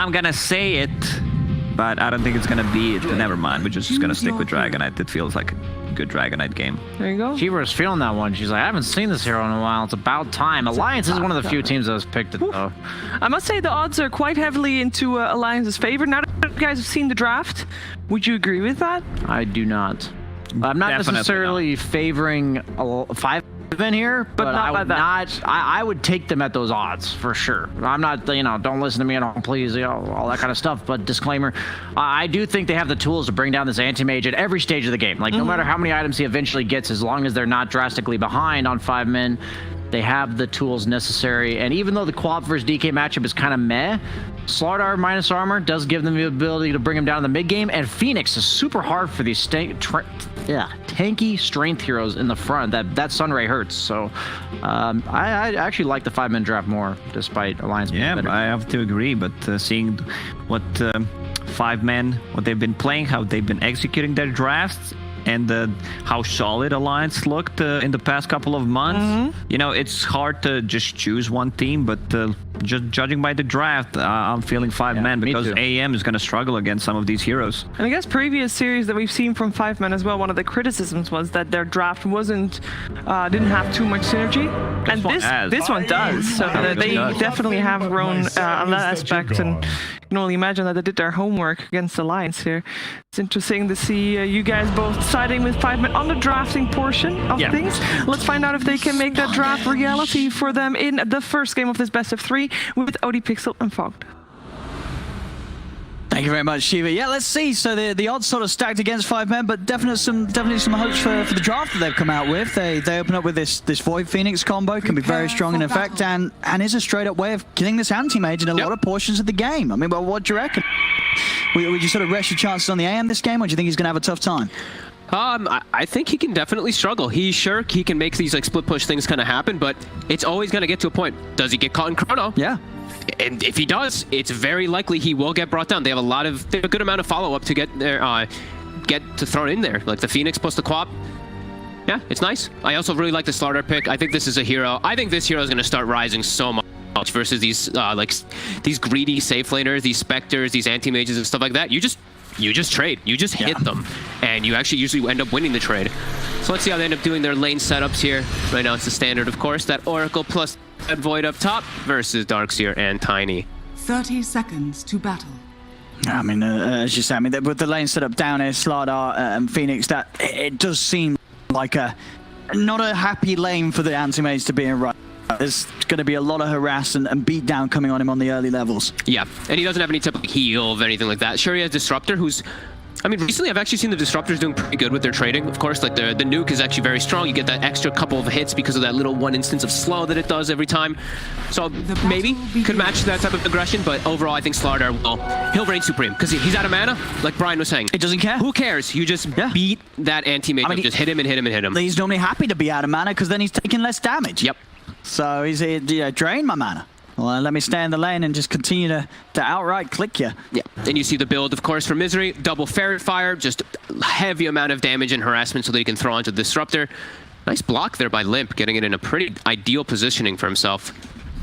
I'm gonna say it, but I don't think it's gonna be it. Never mind. We're just gonna stick with Dragonite. It feels like a good Dragonite game. There you go. Cheever's feeling that one. She's like, I haven't seen this hero in a while. It's about time. Alliance is one of the few teams that has picked it, though. I must say the odds are quite heavily into Alliance's favor. Now that you guys have seen the draft, would you agree with that? I do not. I'm not Definitely necessarily favoring 5 in here, but I would not. I would take them at those odds for sure. I'm not, don't listen to me at all, please, all that kind of stuff. But disclaimer, I do think they have the tools to bring down this anti-mage at every stage of the game. Like no matter how many items he eventually gets, as long as they're not drastically behind on 5 men, they have the tools necessary. And even though the Quap versus DK matchup is kind of meh, Slardar minus armor does give them the ability to bring him down in the mid game, and Phoenix is super hard for these tanky strength heroes in the front. That Sunray hurts. So I actually like the 5-man draft more, despite Alliance being better. I have to agree. But seeing what 5 men, what they've been playing, how they've been executing their drafts, and how solid Alliance looked in the past couple of months. It's hard to just choose one team, but just judging by the draft, I'm feeling 5 men because AM is going to struggle against some of these heroes. And I guess previous series that we've seen from 5 men as well, one of the criticisms was that their draft didn't have too much synergy, and this one does. So they definitely have grown on that aspect, and you can only imagine that they did their homework against Alliance here. It's interesting to see you guys both siding with 5 men on the drafting portion of things. Let's find out if they can make that draft reality for them in the first game of this best of 3 with ODPixel and Fogged. Thank you very much, Shiva. Yeah, let's see. So the odds sort of stacked against 5 men, but definitely some hopes for the draft that they've come out with. They open up with this Void Phoenix combo, can be very strong in effect, and is a straight up way of killing this anti-mage in a lot of portions of the game. I mean, well, what do you reckon? Would you sort of rest your chances on the AM this game, or do you think he's going to have a tough time? I think he can definitely struggle. He can make these like split push things kind of happen, but it's always going to get to a point. Does he get caught in chrono? Yeah. And if he does, it's very likely he will get brought down. They have a good amount of follow-up to get thrown in there, like the Phoenix plus the Quap. Yeah, it's nice. I also really like the Slardar pick. I think this is a hero. I think this hero is going to start rising so much versus these these greedy safe laners, these specters, these anti-mages and stuff like that. You just trade. You just hit them, and you actually usually end up winning the trade. So let's see how they end up doing their lane setups here. Right now it's the standard, of course, that Oracle plus that Void up top versus Darkseer and Tiny. 30 seconds to battle. I mean, as you say, I mean, with the lane setup down here, Slardar and Phoenix, that it does seem like not a happy lane for the anti-mage to be in right. There's going to be a lot of harass and beat down coming on him on the early levels. Yeah, and he doesn't have any type of heal of anything like that. Sure, he has Disruptor, who's... I mean, recently I've actually seen the Disruptors doing pretty good with their trading. Of course, like the nuke is actually very strong. You get that extra couple of hits because of that little 1 instance of slow that it does every time. So maybe could match that type of aggression, but overall I think Slardar he'll reign supreme because he's out of mana, like Brian was saying. It doesn't care. Who cares? You just beat that anti-mage. I mean, just hit him and hit him and hit him. He's normally happy to be out of mana because then he's taking less damage. Yep. So he's drain my mana. Well, let me stay in the lane and just continue to outright click you. Yeah, and you see the build, of course, for Misery. Double Ferret Fire, just a heavy amount of damage and harassment so that he can throw onto the Disruptor. Nice block there by Limp, getting it in a pretty ideal positioning for himself.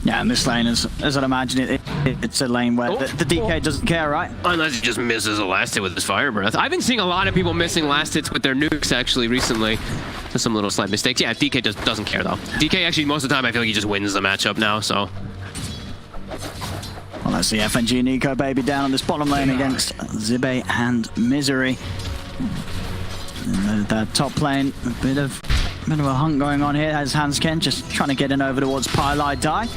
Yeah, and this lane, as I'd imagine, it's a lane where the DK doesn't care, right? Unless he just misses a last hit with his Fire Breath. I've been seeing a lot of people missing last hits with their nukes, actually, recently. Just some little slight mistakes. Yeah, DK just doesn't care, though. DK, actually, most of the time, I feel like he just wins the matchup now, so... Well, that's the FNG Nico baby down on this bottom lane against Zibe and Misery. And that top lane, a bit of a hunt going on here as Hansken just trying to get in over towards Pylai Die.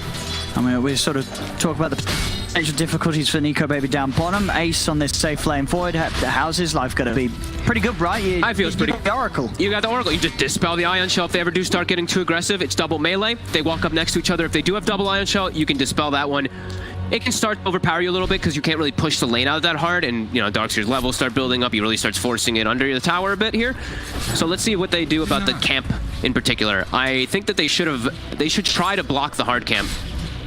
I mean, we sort of talk about the potential difficulties for Nico baby down bottom. Ace on this safe lane Void. How's his life going to be? Pretty good, right? I feel it's pretty good. The Oracle. You got the Oracle. You just dispel the Ion Shell. If they ever do start getting too aggressive, it's double melee. They walk up next to each other. If they do have double Ion Shell, you can dispel that one. It can start to overpower you a little bit because you can't really push the lane out that hard, and Darkseer's levels start building up. He really starts forcing it under the tower a bit here. So let's see what they do about the camp in particular. I think that they should try to block the hard camp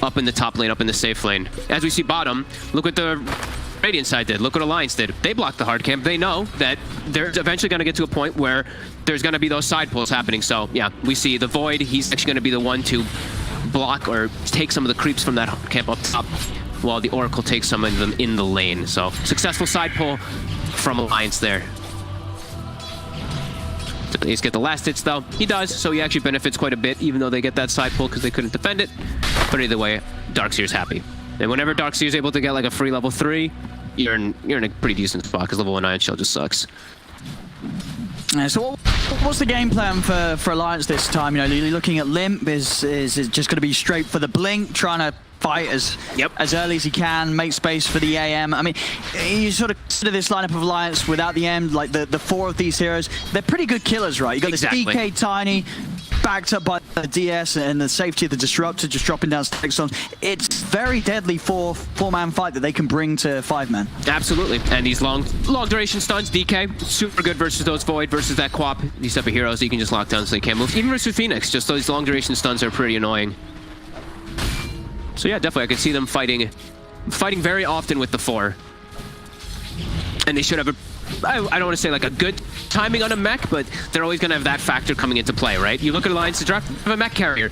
up in the top lane, up in the safe lane. As we see bottom, look what the Radiant side did. Look what Alliance did. They blocked the hard camp. They know that they're eventually going to get to a point where there's going to be those side pulls happening. So yeah, we see the Void. He's actually going to be the one to block or take some of the creeps from that hard camp up top. while the Oracle takes some of them in the lane. So successful side pull from Alliance there. Did the Ace get the last hits though? He does, so he actually benefits quite a bit, even though they get that side pull because they couldn't defend it. But either way, Darkseer's happy. And whenever Darkseer's able to get like a free level 3, you're in a pretty decent spot because level 1 Ion Shell just sucks. So what's the game plan for Alliance this time? You know, looking at Limp is just going to be straight for the blink, trying to fight as early as he can, make space for the AM. I mean, you sort of consider this lineup of Alliance without the M, like the 4 of these heroes, they're pretty good killers, right? You got this DK Tiny, backed up by the DS and the safety of the Disruptor, just dropping down stack stones. It's very deadly for 4-man fight that they can bring to 5-man. Absolutely, and these long duration stuns, DK, super good versus those Void, versus that Quap, these type of heroes you can just lock down so they can't move. Even versus Phoenix, just those long duration stuns are pretty annoying. So yeah, definitely I could see them fighting very often with the 4. And they should have I don't want to say like a good timing on a mech, but they're always going to have that factor coming into play, right? You look at Alliance, they have a mech carrier.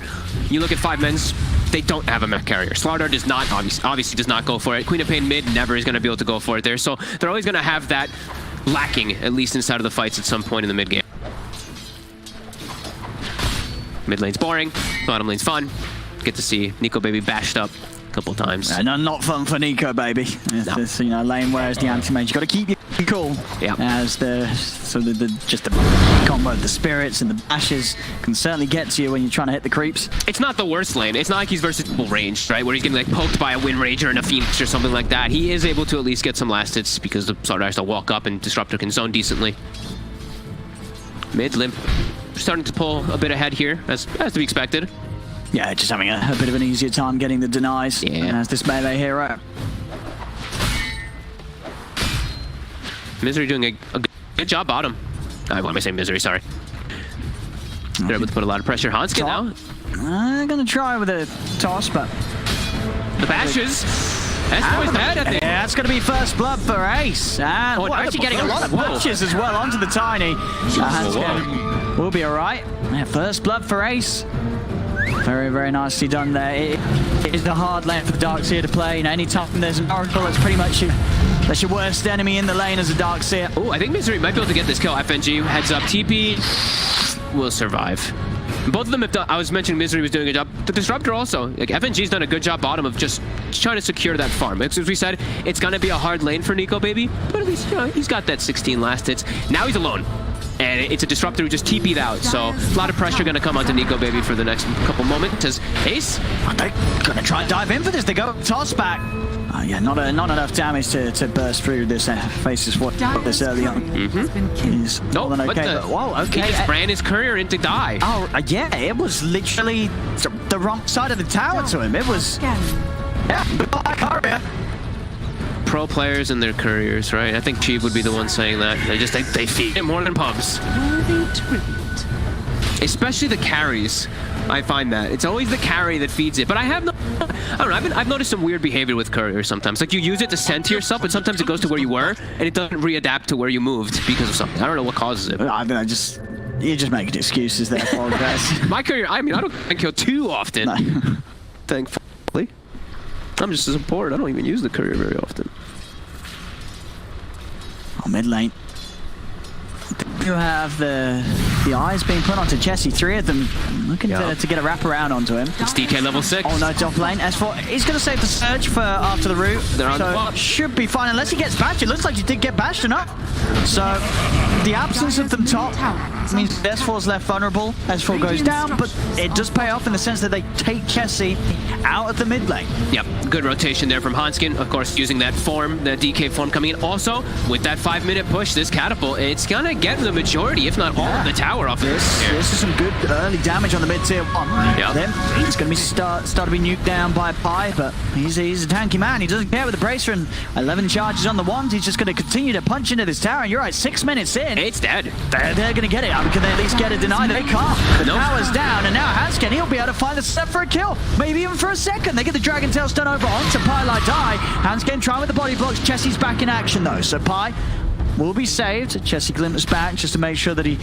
You look at 5-men's, they don't have a mech carrier. Slardar does not, obviously does not go for it. Queen of Pain mid never is going to be able to go for it there. So they're always going to have that lacking, at least inside of the fights at some point in the mid game. Mid lane's boring, bottom lane's fun. Get to see Nico Baby bashed up a couple times. No, not fun for Nico Baby. No. This, you know, lane where's the anti-mage. You got to keep your cool. Yeah. As just the combo of the spirits and the bashes can certainly get to you when you're trying to hit the creeps. It's not the worst lane. It's not like he's versus full range, right? Where he's getting like poked by a Wind Ranger and a Phoenix or something like that. He is able to at least get some last hits because the Slardar has to walk up and Disruptor can zone decently. Mid Limp starting to pull a bit ahead here, as to be expected. Yeah, just having a bit of an easier time getting the denies as this melee hero. Misery doing a good job bottom. Why am I saying Misery? Sorry. They're able to put a lot of pressure. Hanskin now. I'm going to try with a toss, but... The bashes. That's always bad, I think. Yeah, that's going to be first blood for Ace. And actually getting a lot of punches as well onto the Tiny. Hanskin will be all right. Yeah, first blood for Ace. Very, very nicely done there. It is the hard lane for the Darkseer to play. You know, anytime there's an Oracle, that's pretty much your worst enemy in the lane as a Darkseer. Oh, I think Misery might be able to get this kill. FNG heads up. TP will survive. Both of them have done. I was mentioning Misery was doing a good job. The Disruptor also. Like FNG's done a good job bottom of just trying to secure that farm. As we said, it's gonna be a hard lane for Nico Baby, but at least he's got that 16 last hits. Now he's alone. And it's a Disruptor who just TP'd out, so a lot of pressure going to come onto Nico Baby for the next couple moments. As Ace, they're going to try and dive in for this. They go toss back. Yeah, not enough damage to burst through this faces what this early on. He's more than okay. Whoa, okay. He just ran his courier in to die. Oh, yeah, it was literally the wrong side of the tower to him. It was goodbye courier. Pro players and their couriers, right? I think Cheeb would be the one saying that. They feed it more than pubs. Especially the carries. I find that it's always the carry that feeds it. But I don't know. I've noticed some weird behavior with couriers sometimes. Like you use it to send to yourself, but sometimes it goes to where you were and it doesn't readapt to where you moved because of something. I don't know what causes it. You're just making excuses there, Paul, guys. My courier. I mean, I don't kill too often. No. Thankfully, I'm just a support. I don't even use the courier very often. Mid lane. You have the eyes being put onto Jesse. 3 of them looking to get a wraparound onto him. It's DK level 6. Oh no, top lane. S4, he's going to save the surge for after the root. They're on the block. Should be fine unless he gets bashed. It looks like he did get bashed enough. So the absence of them top means S4's left vulnerable. S4 goes down, but it does pay off in the sense that they take Jesse out of the mid lane. Yep, good rotation there from Hanskin. Of course, using that form, the DK form coming in. Also, with that 5-minute push, this catapult, it's going to get the majority, if not all, of the tower off this. This is some good early damage on the mid tier 1. Yep. Then it's going to be start to be nuked down by Pi, but he's a tanky man. He doesn't care with the bracer and 11 charges on the wand. He's just going to continue to punch into this tower. And you're right, 6 minutes in. It's dead. They're going to get it. Can they at least get a deny? They can't. The tower's down, and now Hanskin, he'll be able to find a step for a kill. Maybe even for a second. They get the Dragon Tail stun over onto Pi like die. Hanskin trying with the body blocks. Jesse's back in action though, so Pi will be saved. Jesse glimpses back just to make sure that he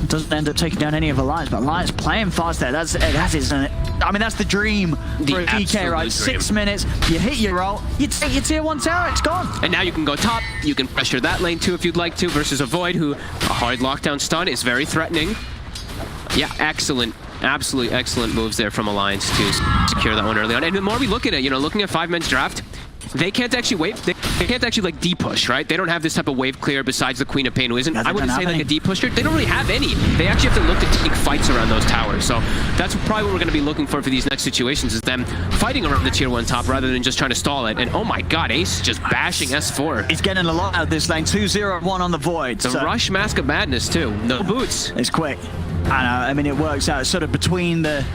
doesn't end up taking down any of Alliance, but Alliance playing fast there. That is an I mean, that's the dream for a DK, right? 6 minutes, you hit your ult, you take your tier 1 tower, it's gone. And now you can go top, you can pressure that lane too if you'd like to, versus a Void who, a hard lockdown stun is very threatening. Yeah, excellent. Absolutely excellent moves there from Alliance to secure that one early on. And the more we look at it, you know, looking at 5-man's draft, they can't actually wave. They can't actually like D-push, right? They don't have this type of wave clear besides the Queen of Pain, who isn't. I wouldn't say like a D-pusher. They don't really have any. They actually have to look to take fights around those towers. So that's probably what we're going to be looking for these next situations, is them fighting around the tier 1 top rather than just trying to stall it. And oh my God, Ace just bashing S4. He's getting a lot out of this lane. 2-0-1 on the Void. The Rush Mask of Madness too. No boots. It's quick. I mean, it works out sort of between the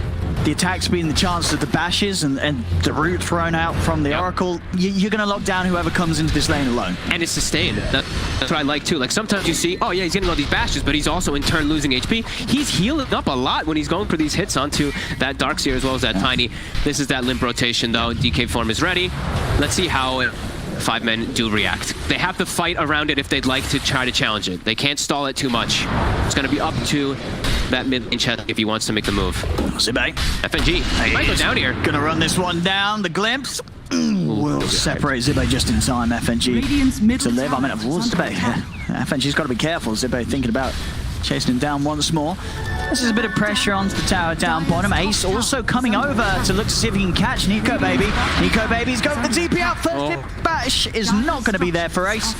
attack speed and the chance of the bashes and the root thrown out from the Oracle. You're going to lock down whoever comes into this lane alone. And it's sustained. That's what I like too. Like sometimes you see, oh yeah, he's getting all these bashes, but he's also in turn losing HP. He's healing up a lot when he's going for these hits onto that Darkseer as well as that Tiny. This is that limp rotation though. DK form is ready. Let's see how 5-men do react. They have to fight around it if they'd like to try to challenge it. They can't stall it too much. It's going to be up to that mid-lane chest if he wants to make the move. Zibe. FNG. He might go down here. Gonna run this one down. The glimpse will separate Zibe just in time. FNG to live. I mean, Zibe. FNG's got to be careful. Zibe thinking about chasing him down once more. This is a bit of pressure onto the tower down bottom. Ace also coming over to look to see if he can catch Nico Baby. Nico Baby's got the TP out. First hit bash is not going to be there for Ace.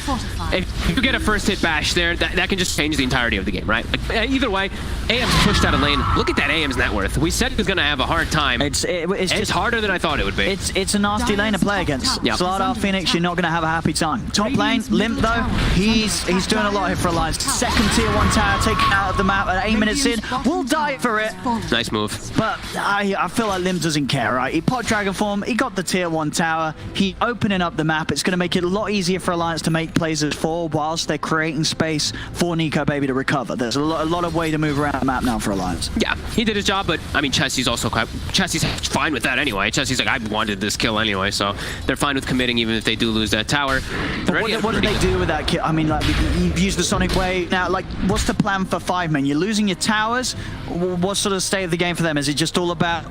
If you get a first hit bash there, that can just change the entirety of the game, right? Like, either way, AM's pushed out of lane. Look at that AM's net worth. We said he was going to have a hard time. It's just harder than I thought it would be. It's a nasty lane to play against. Yep. Slardar Phoenix, you're not going to have a happy time. Top lane, Limp though, he's doing a lot here for Alliance. Second tier 1 tower taken out of the map at 8 minutes in. We'll die for it. Nice move. But I feel like Lim doesn't care, right? He popped Dragon Form, he got the tier 1 tower, he opening up the map. It's going to make it a lot easier for Alliance to make plays as 4 whilst they're creating space for Nico Baby to recover. There's a lot of way to move around the map now for Alliance. Yeah, he did his job, but I mean, Chelsea's also Chelsea's fine with that anyway. Chelsea's like, I wanted this kill anyway, so they're fine with committing even if they do lose that tower. But what do they do with that kill? I mean, like, you've used the Sonic Wave. Now, like, what's the plan for 5-men? You're losing your towers. What sort of state of the game for them? Is it just all about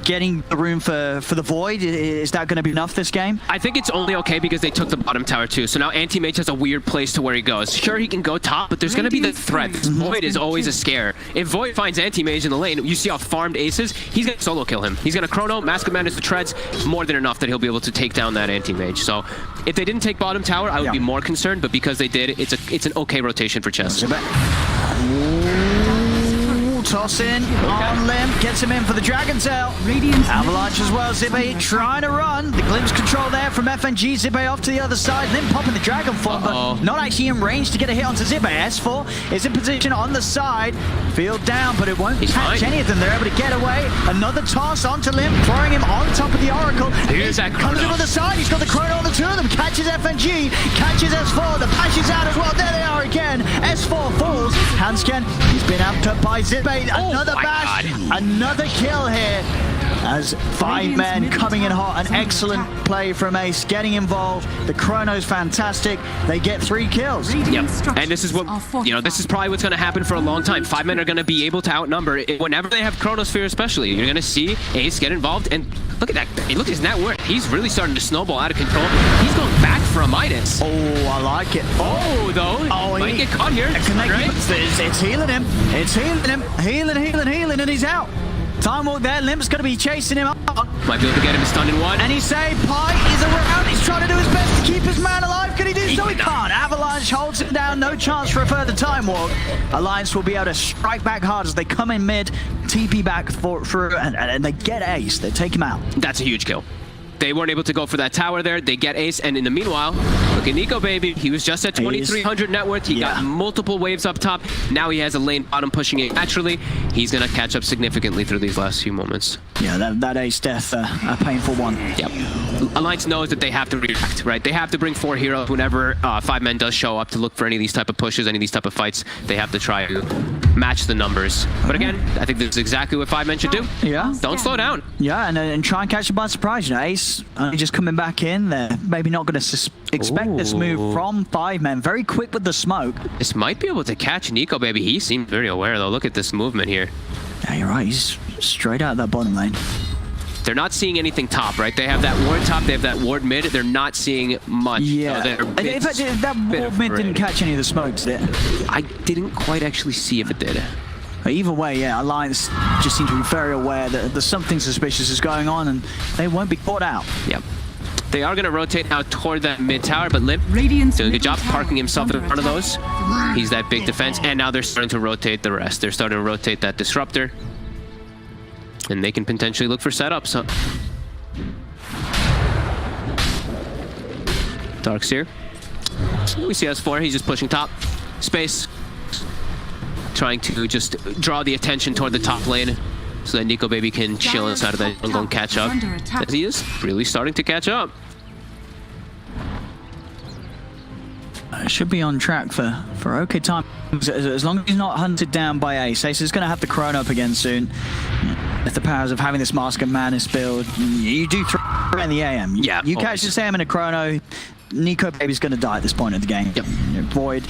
getting the room for the Void? Is that going to be enough this game? I think it's only okay because they took the bottom tower too. So now Anti-Mage has a weird place to where he goes. Sure, he can go top, but there's going to be the threat. Void is always a scare. If Void finds Anti-Mage in the lane, you see how farmed Ace is, he's going to solo kill him. He's going to Chrono, Mask of Madness, the treads, more than enough that he'll be able to take down that Anti-Mage. So if they didn't take bottom tower, I would be more concerned, but because they did, it's an okay rotation for chess. Toss in on Limp, gets him in for the Dragon Tail. Avalanche as well. Zibe trying to run. The glimpse control there from FNG. Zibe off to the other side. Limp popping the Dragon Form, but not actually in range to get a hit onto Zibe. S4 is in position on the side. Field down, but it won't catch any of them. They're able to get away. Another toss onto Limp, throwing him on top of the Oracle. Here's that Chrono. Comes in on the side. He's got the Chrono on the two of them. Catches FNG, catches S4. The bash is out as well. There they are again. S4 falls. Hansken, he's been amped up by Zibe. Another bash, another kill here as 5-men coming in hot. An excellent play from Ace, getting involved. The Chrono's fantastic. They get 3 kills. Yep. And this is what, you know, this is probably what's going to happen for a long time. 5-men are going to be able to outnumber it whenever they have Chronosphere especially. You're going to see Ace get involved, and look at that. Look at his net worth. He's really starting to snowball out of control. He's going back for a Midas. Oh, I like it. Oh, though. Oh, might get caught here. Right? It's healing him. It's healing him. Healing, and he's out. Time walk there. Limp's going to be chasing him up. Might be able to get him stunned in one. And he's saying Pi is around. He's trying to do his best to keep his man alive. Can he do so? He can't. Avalanche holds him down. No chance for a further time walk. Alliance will be able to strike back hard as they come in mid, TP back through, and they get Ace. They take him out. That's a huge kill. They weren't able to go for that tower there. They get Ace, and in the meanwhile, look at Nico Baby. He was just at 2,300 net worth. He got multiple waves up top. Now he has a lane bottom pushing it naturally. He's going to catch up significantly through these last few moments. Yeah, that Ace death, a painful one. Yep. Alliance knows that they have to react, right? They have to bring 4 heroes whenever 5-men does show up to look for any of these type of pushes, any of these type of fights. They have to try to match the numbers. But again, I think this is exactly what 5-men should do. Yeah. Don't slow down. Yeah, and try and catch them by surprise. You know, Ace just coming back in there. Maybe not going to expect this move from 5-men. Very quick with the smoke. This might be able to catch Nico Baby. He seemed very aware though. Look at this movement here. Yeah, you're right. He's straight out of that bottom lane. They're not seeing anything top, right? They have that ward top, they have that ward mid. They're not seeing much. Yeah. In fact, that ward mid didn't catch any of the smokes, did it? I didn't quite actually see if it did. But either way, yeah, Alliance just seem to be very aware that there's something suspicious is going on, and they won't be caught out. Yep. They are going to rotate now toward that mid tower, but Limp doing a good job parking himself in front of those. He's that big defense, and now they're starting to rotate the rest. They're starting to rotate that disruptor, and they can potentially look for setups. Dark's here. We see S4. He's just pushing top space, trying to just draw the attention toward the top lane, so that Nico Baby can chill inside of that jungle and catch up. As he is really starting to catch up. Should be on track for okay time. As long as he's not hunted down by Ace. Ace is going to have the Chrono up again soon. With the powers of having this Mask and Madness build, you do throw in the AM. Yeah, you catch this AM in a Chrono, Nico Baby's going to die at this point of the game. Yep. Void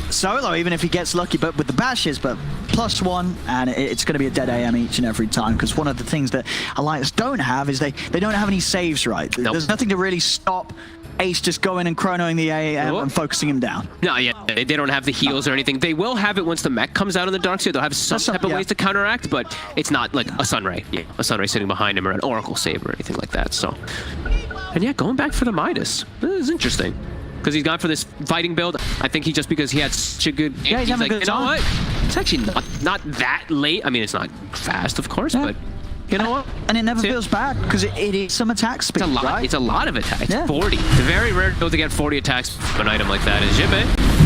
solo, even if he gets lucky, but with the bashes, but +1, and it's going to be a dead AM each and every time, because one of the things that Alliance don't have is they don't have any saves, right? Nope. There's nothing to really stop Ace just going and chronoing the AM and focusing him down. No, yeah, they don't have the heals or anything. They will have it once the mech comes out in the Darkseer. They'll have some type of ways to counteract, but it's not like a Sunray. Yeah, a Sunray sitting behind him or an Oracle save or anything like that. So, and yeah, going back for the Midas. This is interesting. Because he's gone for this fighting build. I think he just because he had such a good game, he's like, good you know what? It's actually not that late. I mean, it's not fast, of course, but you know what? And it never feels bad because it is some attack speed. It's a lot. Right? It's a lot of attacks. It's 40. It's very rare to get 40 attacks from an item like that. Is Jibbe?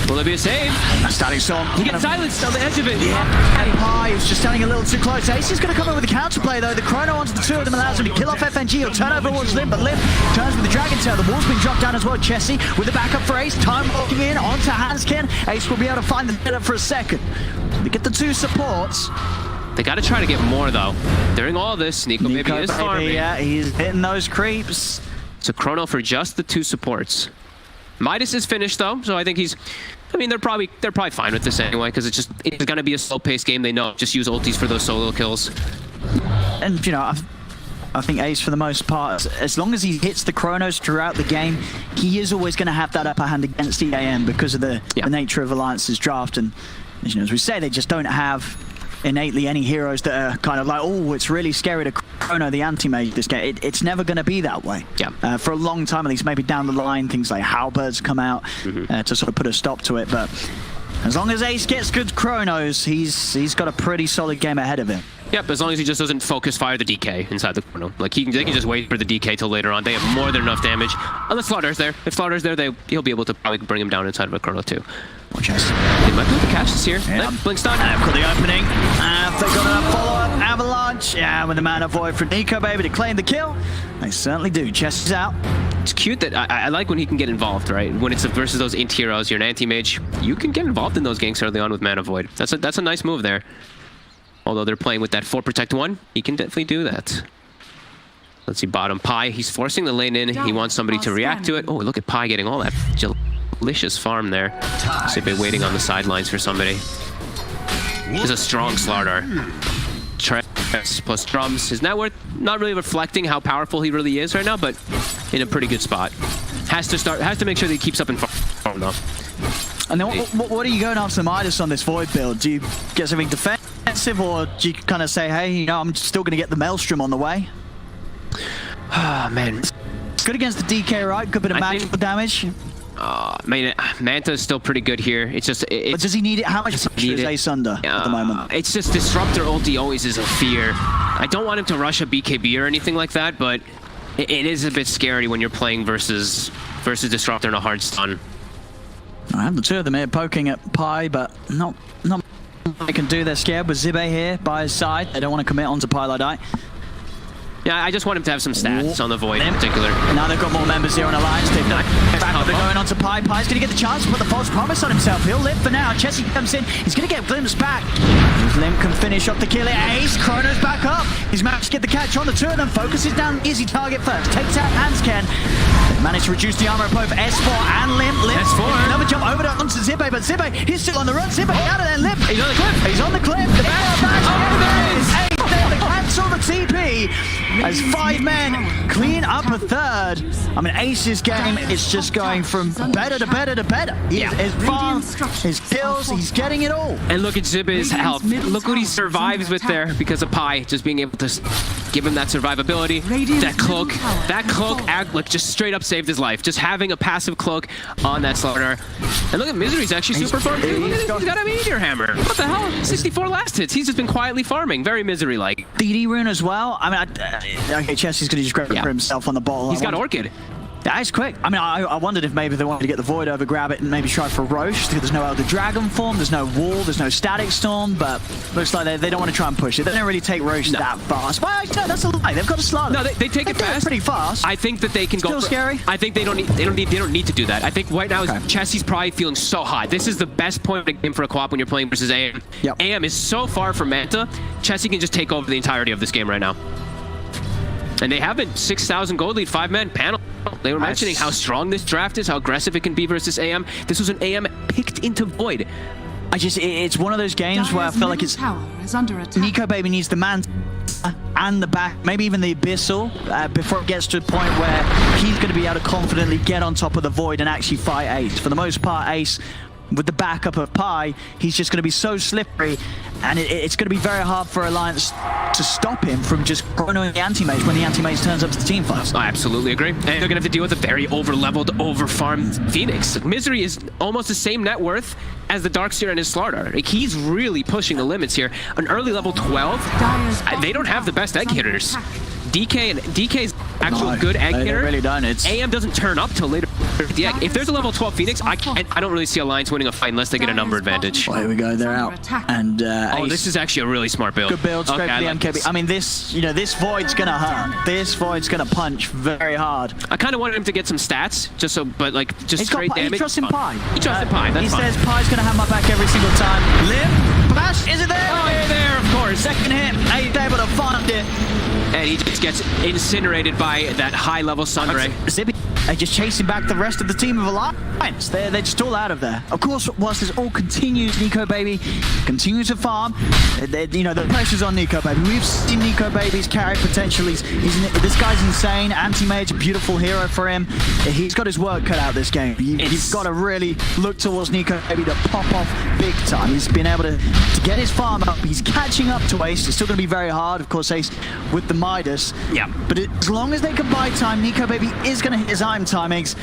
Will there be a save? Starting song. He gets silenced on the edge of it. Yeah. And Pi was just standing a little too close. Ace is going to come in with a counterplay though. The Chrono onto the two of them allows him to kill off FNG. He'll turn over towards Limp, but Limp turns with the Dragon Tail. The wall's been dropped down as well. Chessie with the backup for Ace. Time walking in onto Hanskin. Ace will be able to find the setup for a second. They get the two supports. They got to try to get more though. During all this, Nico Baby is farming. Yeah, he's hitting those creeps. It's a Chrono for just the two supports. Midas is finished though, so I think he's. I mean, they're probably fine with this anyway, because it's going to be a slow-paced game. They know just use ultis for those solo kills. And you know, I think Ace, for the most part, as long as he hits the Chronos throughout the game, he is always going to have that upper hand against the AM because of the nature of Alliance's draft. And you know, as we say, they just don't have innately any heroes that are kind of like, oh, it's really scary to Chrono the anti-mage this game. It's never going to be that way. Yeah. For a long time, at least, maybe down the line, things like Halberds come out to sort of put a stop to it. But as long as Ace gets good Chronos, he's got a pretty solid game ahead of him. Yep, as long as he just doesn't focus fire the DK inside the Chrono. Like, they can just wait for the DK till later on. They have more than enough damage. Unless Slaughter's there. If Slaughter's there, he'll be able to probably bring him down inside of a Chrono too. Watch this. They might be able to catch this here. Yeah. Blink stun. They've got the opening. They've got a follow-up avalanche. Yeah, with the Mana Void for Nico Baby to claim the kill. They certainly do. Chest is out. It's cute that I like when he can get involved, right? When it's versus those int heroes, you're an anti-mage, you can get involved in those ganks early on with Mana Void. That's a nice move there. Although they're playing with that 4 Protect 1, he can definitely do that. Let's see, bottom Pi. He's forcing the lane in. He wants somebody to react to it. Oh, look at Pi getting all that delicious farm there. Sippe waiting on the sidelines for somebody. This is a strong Slardar. Tress plus drums. His net worth not really reflecting how powerful he really is right now, but in a pretty good spot. Has to make sure that he keeps up in farm though. And then what are you going after the Midas on this Void build? Do you get something defensive, or do you kind of say, hey, you know, I'm still going to get the Maelstrom on the way? Ah, man. Good against the DK, right? Good bit of magical damage. I mean, Manta is still pretty good here. It's just... but does he need it? How much pressure is Ace under at the moment? It's just Disruptor ulti always is a fear. I don't want him to rush a BKB or anything like that, but it is a bit scary when you're playing versus Disruptor in a hard stun. I have the two of them here poking at Pi, but not they can do. They're scared with Zibe here by his side. They don't want to commit onto Pi like that. Yeah, I just want him to have some stats on the Void in particular. And now they've got more members here on Alliance. They're going on to Pi. Pi's going to get the chance to put the false promise on himself. He'll live for now. Chessie comes in. He's going to get Glimpse back. Limp can finish off the kill. Ace, Chrono's back up. He's managed to get the catch on the two of them. Focuses down easy target first. Takes out Hansken. They've managed to reduce the armor of both S4 and Limp. S4. Another jump over onto Zippe, but Zippe, he's still on the run. Zippe, out of there. Limp. He's on the cliff. He's on the cliff. The back. cancel the TP as 5 men clean up a third. I mean, Ace's game is just going from better to better to better. His farm, his kills, he's getting it all. And look at Zib's health. Look what he survives with there because of Pi just being able to give him that survivability. That cloak like just straight up saved his life. Just having a passive cloak on that Slaughter. And look at Misery's actually super farmed. Look at this, he's got a meteor hammer. What the hell? 64 last hits. He's just been quietly farming. Very Misery-like. DD rune as well. I mean, okay, Chessie's going to just grab it for himself on the ball. He's got Orchid. That is quick. I mean, I wondered if maybe they wanted to get the Void over, grab it, and maybe try for Roche. There's no Elder Dragon form, there's no Wall, there's no Static Storm, but looks like they don't want to try and push it. They don't really take Roche that fast. Well, no, that's a lie. They've got to slot it. No, they take it fast. Pretty fast. I think that they can Still go. Scary. I think they don't need to do that. I think right now Chessie's probably feeling so high. This is the best point of the game for a co-op when you're playing versus AM. Yep. AM is so far from Manta. Chessie can just take over the entirety of this game right now. And they have been 6,000 gold lead, 5 men panel. They were mentioning how strong this draft is, how aggressive it can be versus AM. This was an AM picked into Void. It's one of those games where I feel like it's Nico Baby needs the man and the back, maybe even the Abyssal, before it gets to a point where he's going to be able to confidently get on top of the Void and actually fight Ace. For the most part, Ace, with the backup of Pi, he's just going to be so slippery, and it's going to be very hard for Alliance to stop him from just chronoing the anti-mage when the anti-mage turns up to the team fight. I absolutely agree. And they're going to have to deal with a very over-leveled, over-farmed Phoenix. Misery is almost the same net worth as the Darkseer and his Slaughter. Like, he's really pushing the limits here. An early level 12, they don't have the best egg hitters. DK's actual good egg hitter. They really don't. AM doesn't turn up till later. The egg. If there's a level 12 Phoenix, I don't really see Alliance winning a fight unless they get a number advantage. Well, here we go. They're out. And oh, this is actually a really smart build. Good build, straight for the MKB. I mean, this Void's gonna hurt. This Void's gonna punch very hard. I kind of wanted him to get some stats, just so, but like just straight damage. He trusts in Pi. He trusts in Pi. That's fine. He says Pi's gonna have my back every single time. Limb, Flash, is it there? Oh, yeah, there, of course. Second hit, he's able to find it. And he just gets incinerated by that high-level Sunray. Zippy, just chasing back the rest of the team of Alliance. They're just all out of there. Of course, whilst this all continues, Nico Baby continues to farm. The pressure's on Nico Baby. We've seen Nico Baby's carry potential. This guy's insane. Anti-Mage, a beautiful hero for him. He's got his work cut out this game. You've got to really look towards Nico Baby to pop off big time. He's been able to get his farm up. He's catching up to Ace. It's still going to be very hard, of course, Ace with the Midas. Yeah. But as long as they can buy time, Nico Baby is going to hit his item timings.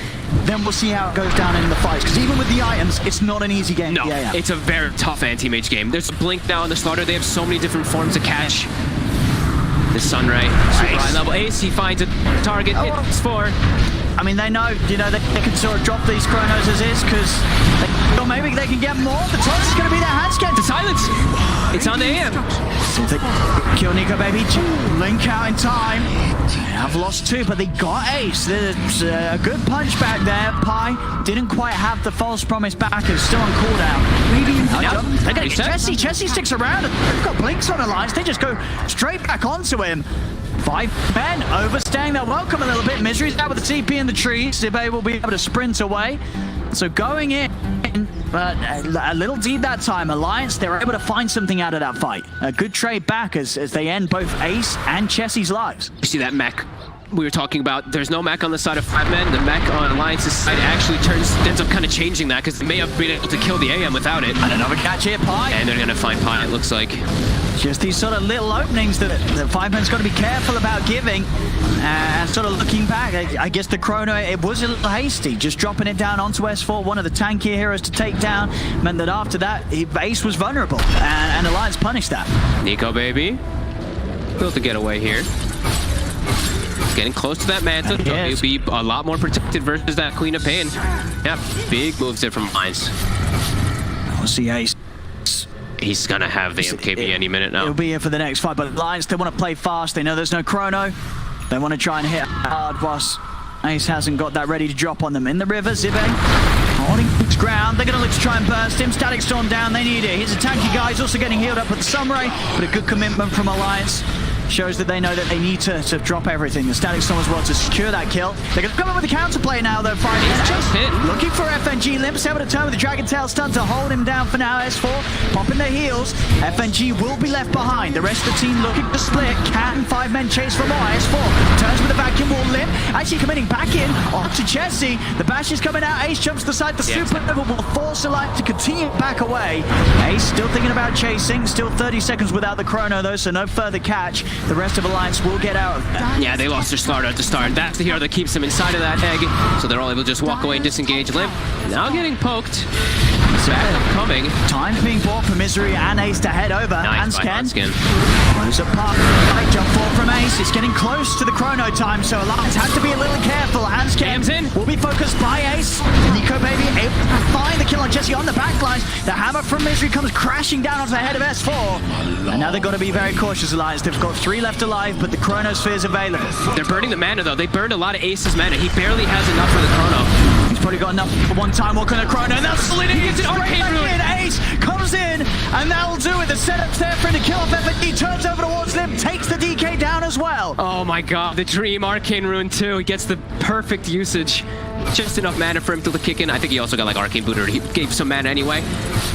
Then we'll see how it goes down in the fights. Because even with the items, it's not an easy game. No, it's a very tough anti-mage game. There's a Blink now on the Slaughter. They have so many different forms of catch. The Sunray, super high level Ace. He finds a target. Hits 4. I mean, they know, they can sort of drop these chronos as is, because or maybe they can get more. The toss is going to be their hand scan. The silence. It's on the AM. See if they kill Nico Baby. Link out in time. They have lost 2, but they got Ace. There's a good punch back there. Pi didn't quite have the false promise back. It's still on cooldown. They're going to get Chessie. Chessie sticks around. They've got Blinks on Alliance. They just go straight back onto him. 5 men overstaying their welcome a little bit. Misery's out with the TP in the trees. Zibe will be able to sprint away. So going in, but a little deep that time. Alliance, they're able to find something out of that fight. A good trade back as they end both Ace and Chessie's lives. You see that mech we were talking about? There's no mech on the side of 5 men. The mech on Alliance's side actually ends up kind of changing that, because they may have been able to kill the AM without it. And another catch here, Pi. And they're going to find Pi, it looks like. Just these sort of little openings that 5 men's got to be careful about giving. And sort of looking back, I guess the chrono, it was a little hasty. Just dropping it down onto S4, one of the tankier heroes to take down, meant that after that, Ace was vulnerable. And Alliance punished that. Nico Baby, built to get away here. Getting close to that Manta. He'll be a lot more protected versus that Queen of Pain. Yeah, big moves there from Alliance. We'll see Ace. He's gonna have the MKB any minute now. He'll be here for the next fight, but Alliance, they want to play fast. They know there's no chrono. They want to try and hit hard whilst Ace hasn't got that ready to drop on them. In the river, Zibe holding his ground. They're going to look to try and burst him. Static Storm down, they need it. Here's a tanky guy. He's also getting healed up with the Sunray, but a good commitment from Alliance. shows that they know that they need to drop everything. The Static Storm as well to secure that kill. They're going to come in with the counterplay now, though. Looking for FNG. Limp's able to turn with the Dragon Tail stun to hold him down for now. S4 popping their heels. FNG will be left behind. The rest of the team looking to split. Cat and 5 men chase for more. S4 turns with the vacuum wall. Limp actually committing back in onto Jesse. The bash is coming out. Ace jumps to the side. The supernova will force Alliance to continue back away. Ace still thinking about chasing. Still 30 seconds without the chrono, though, so no further catch. The rest of Alliance will get out of that. Yeah, they lost their starter at the start. That's the hero that keeps them inside of that egg, so they're all able to just walk away and disengage. Limp now getting poked. Backup coming. Time being bought for Misery and Ace to head over. Nice Hanskin. Close up park. Right jump forward from Ace. It's getting close to the chrono time, so Alliance has to be a little careful. Hanskin will be focused by Ace. Nico Baby able to find the kill on Jesse on the backlines. The hammer from Misery comes crashing down onto the head of S4. And now they've got to be very cautious, Alliance. They've got 3 left alive, but the chronosphere is available. They're burning the mana, though. They burned a lot of Ace's mana. He barely has enough for the chrono. He's probably got enough for one time walk on the chrono, and that's all it is. Ace comes in, and that'll do it. The setup's there for him to kill off FNG. Turns over towards Limp, takes the DK down as well. Oh my god, the Dream Arcane Rune too. He gets the perfect usage. Just enough mana for him to kick in. I think he also got like Arcane Booter. He gave some mana anyway.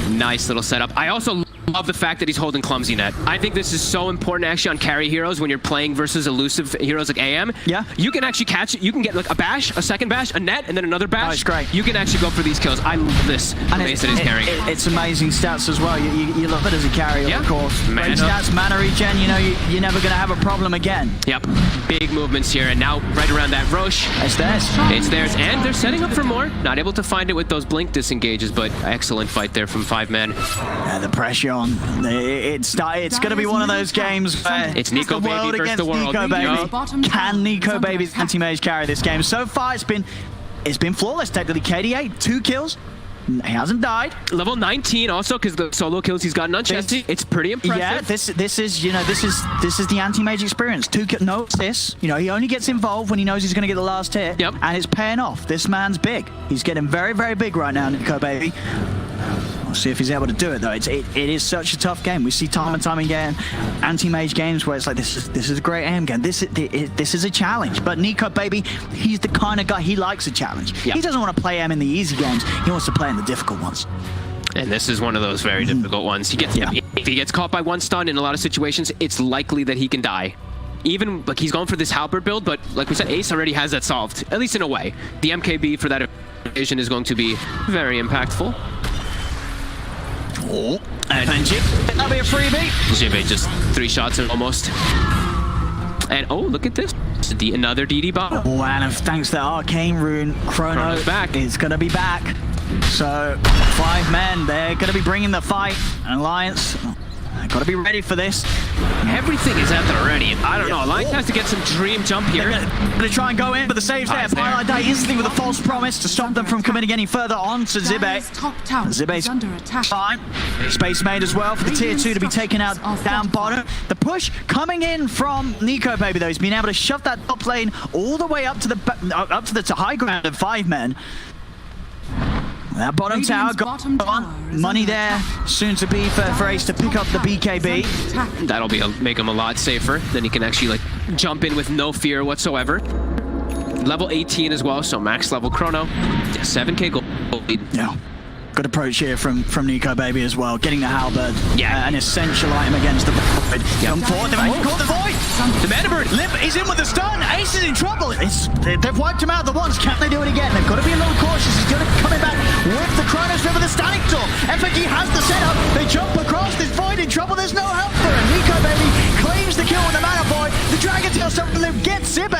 Nice little setup. I also love the fact that he's holding Clumsy Net. I think this is so important actually on carry heroes when you're playing versus elusive heroes like AM. Yeah. You can actually catch it. You can get like a bash, a second bash, a net, and then another bash. Oh, it's great. You can actually go for these kills. I love this. And Ace that is carrying. It's amazing stats as well. You love it as a carrier, of course. Great stats, mana regen, you know, you're never going to have a problem again. Yep. Big movements here, and now right around that Roche. It's theirs. It's theirs, and they're setting up for more. Not able to find it with those blink disengages, but excellent fight there from 5 men. Yeah, the pressure on. It's going to be one of those games where it's Nico Baby versus the world. Nico Baby. Can Nico Baby's anti-mage carry this game? So far, it's been flawless. Technically, KD8, 2 kills. He hasn't died. Level 19 also, because the solo kills he's gotten on Chesty. It's pretty impressive. Yeah, this is the anti-mage experience. 2 kills, no assists. You know, he only gets involved when he knows he's going to get the last hit. Yep. And it's paying off. This man's big. He's getting very, very big right now, Nico Baby. We'll see if he's able to do it though. It is such a tough game. We see time and time again anti-mage games where it's like this is a great AM game. This is a challenge. But Nico Baby, he's the kind of guy, he likes a challenge. Yep. He doesn't want to play AM in the easy games. He wants to play in the difficult ones. And this is one of those very difficult ones. If he gets caught by 1 stun in a lot of situations, it's likely that he can die. Even like he's going for this halberd build, but like we said, Ace already has that solved, at least in a way. The MKB for that evasion is going to be very impactful. Oh, and that'll be a freebie. Jibe just 3 shots in almost. And oh, look at this. Another DD bot. Oh, and thanks to that Arcane Rune, Chrono's back. Is going to be back. So 5 men, they're going to be bringing the fight. And Alliance, they've got to be ready for this. Everything is at the ready. I don't know. Alliance has to get some dream jump here. They're going to try and go in, but the save's there. Pylight die instantly with a false promise to stop them from committing any further on to Zibe. Zibe's under attack. Fine. Space made as well for the tier 2 to be taken out down bottom. The push coming in from Nico Baby though. He's been able to shove that top lane all the way up to the high ground of 5 men. That bottom tower got money there, soon to be for Ace to pick up the BKB. That'll make him a lot safer. Then he can actually like jump in with no fear whatsoever. Level 18 as well, so max level chrono. 7k gold lead. Yeah. Good approach here from Nico Baby as well, getting the halberd. Yeah. An essential item against the void. Come forward, they've caught the void. The mana bird. Limp is in with the stun. Ace is in trouble. They've wiped him out the once. Can they do it again? They've got to be a little cautious. He's going to coming back with the Chronos River, the Static Door. FNG has the setup. They jump across this void in trouble. There's no help for him. Nico Baby claims the kill with the mana void. The Dragon Tail stuff from Limp gets Zibe.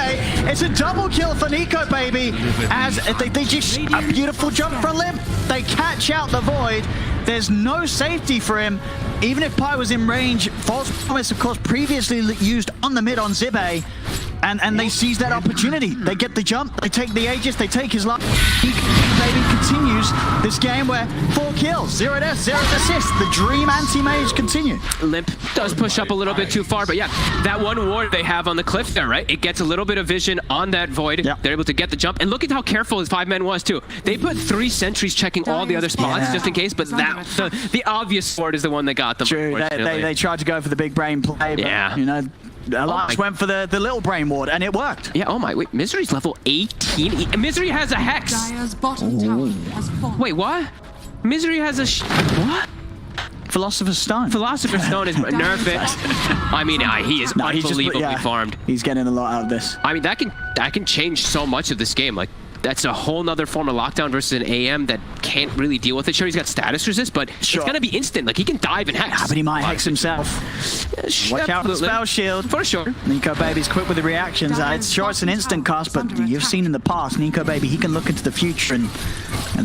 It's a double kill for Nico Baby as they just a beautiful jump from Limp. They catch out the void. There's no safety for him. Even if Pi was in range, false promise, of course, previously used on the mid on Zibe. And they seize that opportunity. They get the jump, they take the Aegis, they take his life. Baby continues this game where 4 kills, 0 deaths, 0 assists. The dream anti-mage continue. Limp does push up a little bit too far, but yeah, that one ward they have on the cliff there, right? It gets a little bit of vision on that void. Yep. They're able to get the jump. And look at how careful his 5 men was too. They put 3 sentries checking all the other spots just in case, but the obvious ward is the one that got them. True, they tried to go for the big brain play, but you know, Alliance went for the little brain ward, and it worked. Yeah, oh my, wait, Misery's level 18? Misery has a Hex! Dire's bottom tower has fallen. Wait, what? Misery has a what? Philosopher's Stone. Philosopher's Stone is nerf it. I mean, he is unbelievably farmed. He's getting a lot out of this. I mean, that can change so much of this game. Like, that's a whole nother form of lockdown versus an AM that can't really deal with it. Sure, he's got status resist, but it's gonna be instant. Like, he can dive and hex. Yeah, but he might hex himself. Watch out for the spell shield. For sure. Nico Baby's quick with the reactions. It's an instant cast, but you've seen in the past, Nico Baby, he can look into the future, and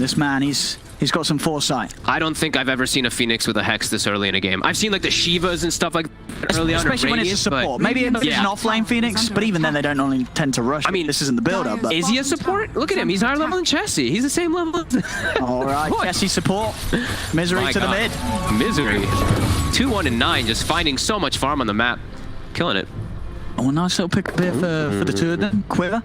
this man, he's got some foresight. I don't think I've ever seen a Phoenix with a Hex this early in a game. I've seen like the Shivas and stuff like that early on. Especially when it's a support. Maybe it's an off-lane Phoenix, but even then they don't only tend to rush. I mean, this isn't the build-up. But is he a support? Look at him. He's higher level than Chessie. He's the same level. All right, Chessie support. Misery to the mid. Misery. 2-1 and 9, just finding so much farm on the map. Killing it. Oh, a nice little pick up here for the two of them. Quiver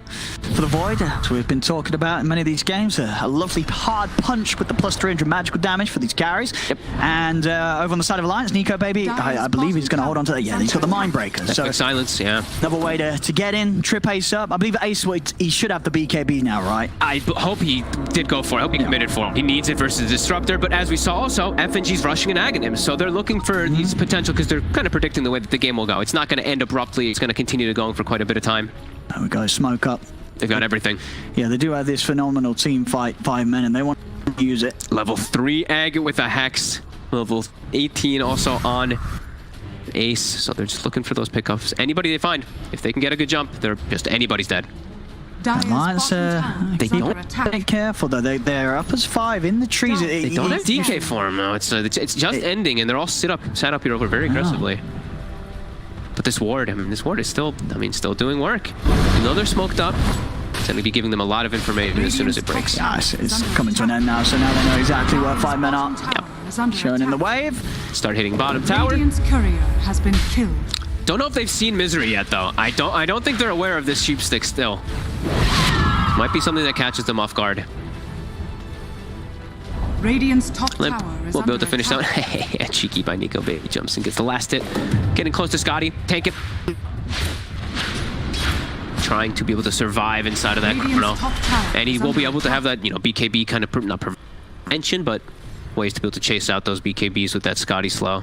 for the Void, as we've been talking about in many of these games. A lovely hard punch with the plus 300 magical damage for these carries. Yep. And over on the side of Alliance, Nico Baby, I believe he's going to hold on to that. Yeah, he's got the Mind Breaker. So silence, yeah. Another way to get in, trip Ace up. I believe Ace, he should have the BKB now, right? I hope he did go for it. I hope he committed for it. He needs it versus Disruptor, but as we saw also, FNG's rushing an Aghanim, so they're looking for these potential, because they're kind of predicting the way that the game will go. It's not going to end abruptly. It's going to continue to go for quite a bit of time. There we go, smoke up. They've got everything. Yeah, they do have this phenomenal team fight, 5 men, and they want to use it. Level 3 Egg with a Hex. Level 18 also on Ace, so they're just looking for those pickups. Anybody they find, if they can get a good jump, they're just anybody's dead. Alliance, they don't take careful though. They're up as 5 in the trees. They don't have DK for him though. It's just ending, and they're all sat up here over very aggressively. But this ward, this ward is still doing work. Even though they're smoked up, it's going to be giving them a lot of information as soon as it breaks. Yeah, it's coming to an end now, so now they know exactly where 5 men are. Yep. Showing in the wave. Start hitting bottom tower. Radiant's courier has been killed. Don't know if they've seen Misery yet, though. I don't think they're aware of this sheepstick still. Might be something that catches them off guard. Radiant's top Limp tower is will be able to finish attack. out. Cheeky by Nico Baby jumps and gets the last hit. Getting close to Scotty. Tank it. Trying to be able to survive inside of that chrono. And he will be able to have that, BKB kind of, not prevention, but ways to be able to chase out those BKBs with that Scotty slow.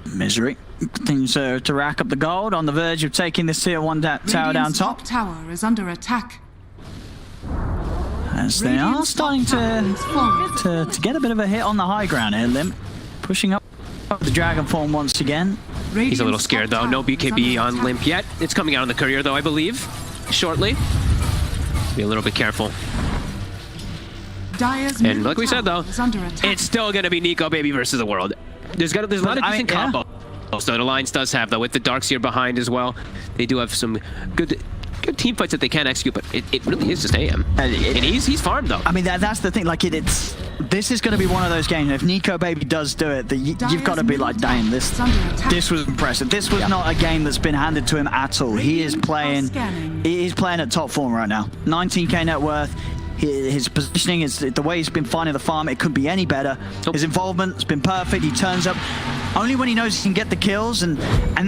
Misery continues to rack up the gold, on the verge of taking this tier 1 tower down top. Tower is under attack. As they are starting to get a bit of a hit on the high ground here, Limp. Pushing up the Dragon Form once again. He's a little scared though. No BKB on Limp yet. It's coming out on the courier though, I believe, shortly. Be a little bit careful. And like we said though, it's still gonna be Nico Baby versus the world. There's a lot of decent combos. So the Alliance does have though, with the Darkseer behind as well. They do have some good team fights that they can execute, but it really is just AM. And he's farmed though. I mean, that's the thing. Like this is going to be one of those games. If Nico Baby does do it, you've got to be like, damn, this was impressive. This was not a game that's been handed to him at all. He is playing. He's playing at top form right now. 19k net worth. His positioning is the way he's been finding the farm. It couldn't be any better. His involvement's been perfect. He turns up only when he knows he can get the kills, and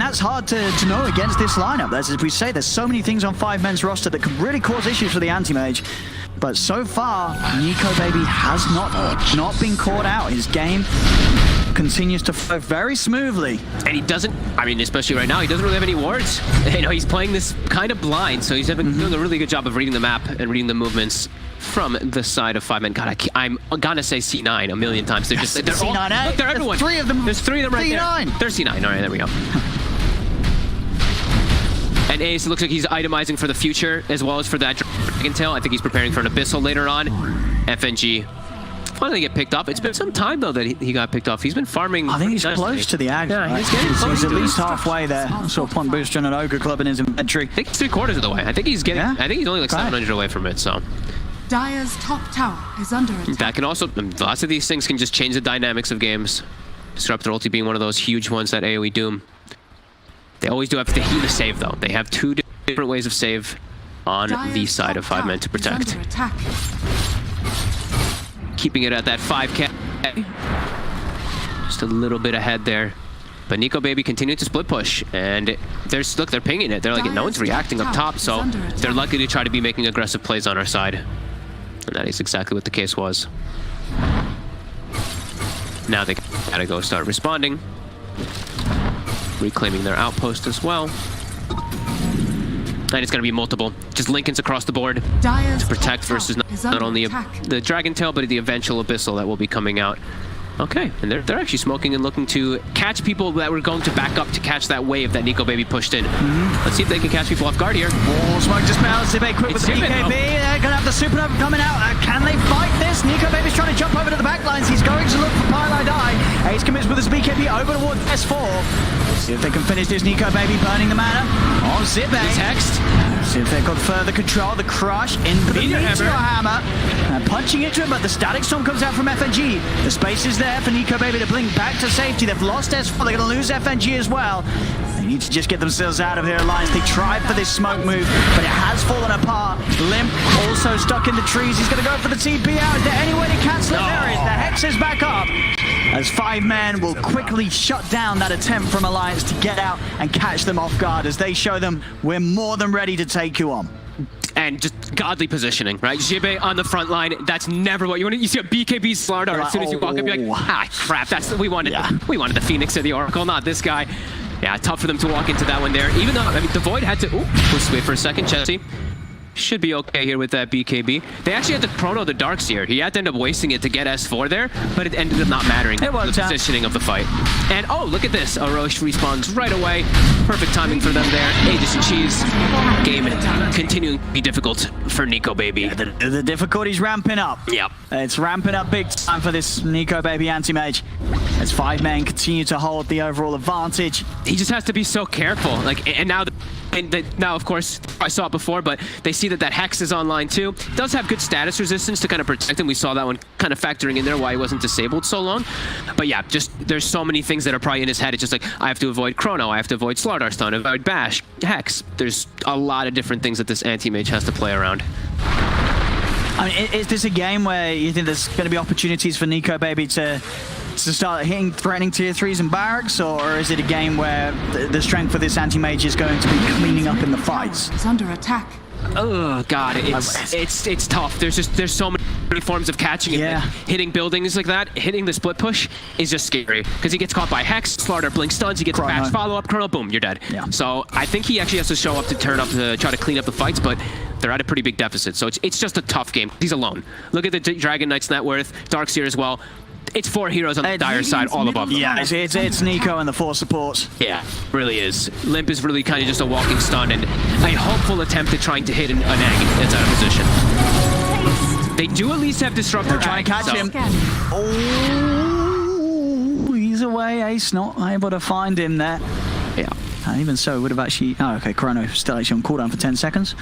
that's hard to know against this lineup. As we say, there's so many things on 5 men's roster that can really cause issues for the anti-mage. But so far, Nico Baby has not been caught out. His game continues to flow very smoothly. And he doesn't, especially right now, he doesn't really have any wards. He's playing this kind of blind, so he's doing a really good job of reading the map and reading the movements from the side of 5 men. God, I'm gonna say C9 a million times. They're they're C9, all, look, they're everyone. There's 3 of them. There's 3 of them right C9. there. They're C9. All right, there we go. And Ace looks like he's itemizing for the future as well as for that Dragon Tail. I think he's preparing for an Abyssal later on. FNG finally get picked up. It's been some time though that he got picked off. He's been farming. I think he's close to the ag. Yeah, he's at least halfway there. Sort of point booster and an Ogre Club in his inventory. I think he's 3/4 of the way. I think he's getting. Yeah? I think he's only like 700 away from it. So. Dire's top tower is under attack. That can also, lots of these things can just change the dynamics of games. Disruptor ulti being one of those huge ones that AoE doom. They always do have to heal the save though. They have 2 different ways of save on the side of 5 men to protect. Keeping it at that 5k. Just a little bit ahead there. But Nico Baby continued to split push, and they're pinging it. They're like, no one's reacting up top, so they're likely to try to be making aggressive plays on our side. And that is exactly what the case was. Now they gotta go start responding, reclaiming their outpost as well. And it's going to be multiple. Just Lincolns across the board to protect versus not only the Dragon Tail, but the eventual Abyssal that will be coming out. Okay, and they're actually smoking and looking to catch people that were going to back up to catch that wave that Nico Baby pushed in. Let's see if they can catch people off guard here. Oh, smoke dispelled. Zibe quick with the BKB. They're going to have the supernova coming out. Can they fight this? Nico Baby's trying to jump over to the back lines. He's going to look for Pylai Die. Ace commits with his BKB over towards S4. See if they can finish this. Nico Baby burning the mana on Zibe. Text. See if they've got further control. The crush into the Meteor Hammer. And punching into him, but the Static Storm comes out from FNG. The space is there for Nico Baby to blink back to safety. They've lost S4. They're going to lose FNG as well. They need to just get themselves out of here, Alliance. They tried for this smoke move, but it has fallen apart. Limp also stuck in the trees. He's going to go for the TP out. Is there any way to cancel it? There is. The Hex is back up. As 5 men will quickly shut down that attempt from Alliance to get out and catch them off guard as they show them we're more than ready to take you on. And just godly positioning, right? Jibe on the front line. That's never what you want. You see a BKB Slardar as soon as you walk up, you're like, ah, crap. That's we wanted. Yeah. We wanted the Phoenix of the Oracle, not this guy. Yeah, tough for them to walk into that one there. Even though, I mean, the Void had to. Let's wait for a second, Chelsea. Should be okay here with that BKB. They actually had to chrono the Darkseer. He had to end up wasting it to get S4 there, but it ended up not mattering. The positioning of the fight. And oh, look at this. Orochi respawns right away. Perfect timing for them there. Aegis and Cheese. Game continuing to be difficult for Nico Baby. Yeah, the difficulty's ramping up. Yep. It's ramping up big time for this Nico Baby anti-mage. As 5 men continue to hold the overall advantage. He just has to be so careful. Like, and now now, of course, I saw it before, but they see that Hex is online too. Does have good status resistance to kind of protect him. We saw that one kind of factoring in there why he wasn't disabled so long. But yeah, just there's so many things that are probably in his head. It's just like, I have to avoid Chrono, I have to avoid Slardar Stone, avoid Bash, Hex. There's a lot of different things that this anti-mage has to play around. I mean, is this a game where you think there's going to be opportunities for Nico Baby to start threatening tier 3s and barracks, or is it a game where the strength for this anti-mage is going to be cleaning up in the fights? It's under attack. Oh god, it's tough. There's so many forms of catching it. Yeah. Like hitting buildings like that, hitting the split push is just scary because he gets caught by Hex, Slardar blink stuns, he gets a Bash follow-up, Chrono, boom, you're dead. Yeah. So I think he actually has to show up to turn up to try to clean up the fights, but they're at a pretty big deficit. So it's just a tough game. He's alone. Look at the Dragon Knight's net worth, Darkseer as well. It's 4 heroes on the dire side, all above them. Yeah, it's Nico and the 4 supports. Yeah, really is. Limp is really kind of just a walking stun and a hopeful attempt at trying to hit an egg that's out of position. They do at least have Disruptor. They're trying to catch him. Oh, he's away. Ace not able to find him there. Yeah. And even so, would have actually... Oh, okay, Chrono still actually on cooldown for 10 seconds.